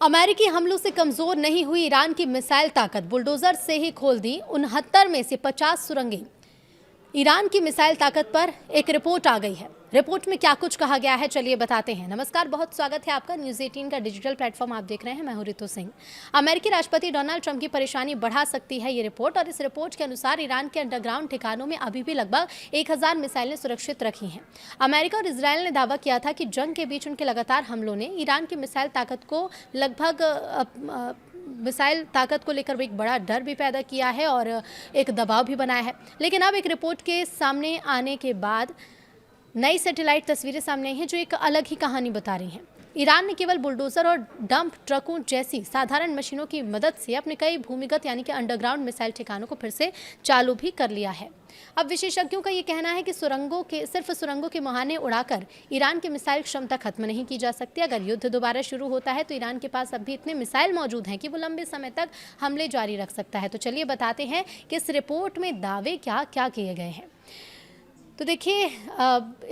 अमेरिकी हमलों से कमजोर नहीं हुई ईरान की मिसाइल ताकत, बुलडोजर से ही खोल दी 69 में से 50 सुरंगें। ईरान की मिसाइल ताकत पर एक रिपोर्ट आ गई है। रिपोर्ट में क्या कुछ कहा गया है, चलिए बताते हैं। नमस्कार, बहुत स्वागत है आपका। न्यूज़ 18 का डिजिटल प्लेटफॉर्म आप देख रहे हैं। मैं हूं रितु सिंह। अमेरिकी राष्ट्रपति डोनाल्ड ट्रंप की परेशानी बढ़ा सकती है ये रिपोर्ट, और इस रिपोर्ट के अनुसार ईरान के अंडरग्राउंड ठिकानों में अभी भी लगभग 1000 मिसाइलें सुरक्षित रखी हैं। अमेरिका और इसराइल ने दावा किया था कि जंग के बीच उनके लगातार हमलों ने ईरान की मिसाइल ताकत को मिसाइल ताकत को लेकर एक बड़ा डर भी पैदा किया है और एक दबाव भी बनाया है। लेकिन अब एक रिपोर्ट के सामने आने के बाद नई सैटेलाइट तस्वीरें सामने आई हैं जो एक अलग ही कहानी बता रही हैं। ईरान ने केवल बुलडोजर और डंप ट्रकों जैसी साधारण मशीनों की मदद से अपने कई भूमिगत यानी कि अंडरग्राउंड मिसाइल ठिकानों को फिर से चालू भी कर लिया है। अब विशेषज्ञों का ये कहना है कि सिर्फ सुरंगों के मुहाने उड़ाकर ईरान की मिसाइल क्षमता खत्म नहीं की जा सकती। अगर युद्ध दोबारा शुरू होता है तो ईरान के पास अब भी इतने मिसाइल मौजूद हैं कि वो लंबे समय तक हमले जारी रख सकता है। तो चलिए बताते हैं कि इस रिपोर्ट में दावे क्या क्या किए गए हैं। तो देखिए,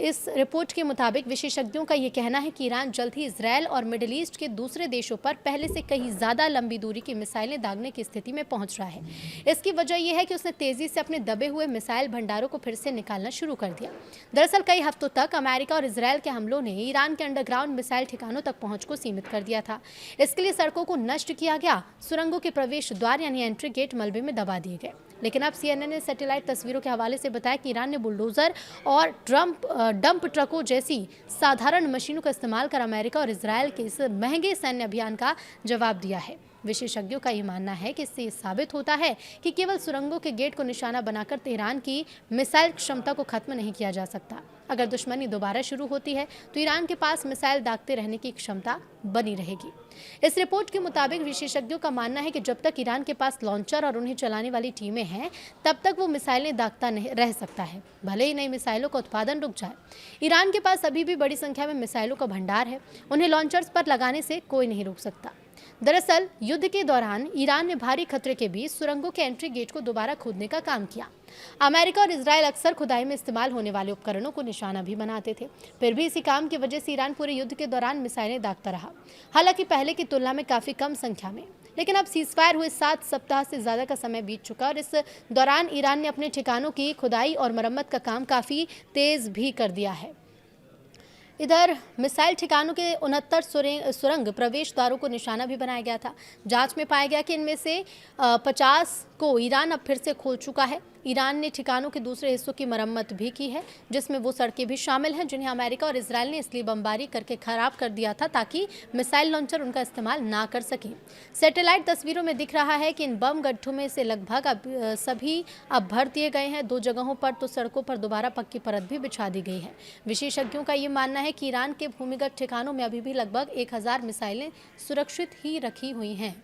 इस रिपोर्ट के मुताबिक विशेषज्ञों का ये कहना है कि ईरान जल्द ही इजरायल और मिडिल ईस्ट के दूसरे देशों पर पहले से कहीं ज़्यादा लंबी दूरी की मिसाइलें दागने की स्थिति में पहुंच रहा है। इसकी वजह यह है कि उसने तेज़ी से अपने दबे हुए मिसाइल भंडारों को फिर से निकालना शुरू कर दिया। दरअसल कई हफ्तों तक अमेरिका और इसराइल के हमलों ने ईरान के अंडरग्राउंड मिसाइल ठिकानों तक पहुँच को सीमित कर दिया था। इसके लिए सड़कों को नष्ट किया गया, सुरंगों के प्रवेश द्वार यानी एंट्री गेट मलबे में दबा दिए गए। लेकिन अब CNN ने सैटेलाइट तस्वीरों के हवाले से बताया कि ईरान ने बुलडोजर और डंप ट्रकों जैसी साधारण मशीनों का इस्तेमाल कर अमेरिका और इसराइल के इस महंगे सैन्य अभियान का जवाब दिया है। विशेषज्ञों का ये मानना है कि इससे साबित होता है कि केवल सुरंगों के गेट को निशाना बनाकर तेहरान की मिसाइल क्षमता को खत्म नहीं किया जा सकता। अगर दुश्मनी दोबारा शुरू होती है तो ईरान के पास मिसाइल दागते रहने की क्षमता बनी रहेगी। इस रिपोर्ट के मुताबिक विशेषज्ञों का मानना है कि जब तक ईरान के पास लॉन्चर और उन्हें चलाने वाली टीमें हैं, तब तक वो मिसाइलें दागता नहीं रह सकता है, भले ही नई मिसाइलों का उत्पादन रुक जाए। ईरान के पास अभी भी बड़ी संख्या में मिसाइलों का भंडार है, उन्हें लॉन्चर्स पर लगाने से कोई नहीं रोक सकता। दरअसल युद्ध के दौरान ईरान ने भारी खतरे के बीच सुरंगों के एंट्री गेट को दोबारा खोदने का काम किया। अमेरिका और इसराइल अक्सर खुदाई में इस्तेमाल होने वाले उपकरणों को निशाना भी बनाते थे। फिर भी इसी काम की वजह से ईरान पूरे युद्ध के दौरान मिसाइलें दागता रहा, हालांकि पहले की तुलना में काफी कम संख्या में। लेकिन अब सीजफायर हुए 7 सप्ताह से ज्यादा का समय बीत चुका और इस दौरान ईरान ने अपने ठिकानों की खुदाई और मरम्मत का काम काफी तेज भी कर दिया है। इधर मिसाइल ठिकानों के 69 सुरंग प्रवेश द्वारों को निशाना भी बनाया गया था। जांच में पाया गया कि इनमें से 50 को ईरान अब फिर से खोल चुका है। ईरान ने ठिकानों के दूसरे हिस्सों की मरम्मत भी की है, जिसमें वो सड़कें भी शामिल हैं जिन्हें अमेरिका और इसराइल ने इसलिए बमबारी करके खराब कर दिया था ताकि मिसाइल लॉन्चर उनका इस्तेमाल ना कर सकें। सैटेलाइट तस्वीरों में दिख रहा है कि इन बम गड्ढों में से लगभग सभी अब भर दिए गए हैं। 2 जगहों पर तो सड़कों पर दोबारा पक्की परत भी बिछा दी गई है। विशेषज्ञों का ये मानना है कि ईरान के भूमिगत ठिकानों में अभी भी लगभग 1000 मिसाइलें सुरक्षित ही रखी हुई हैं।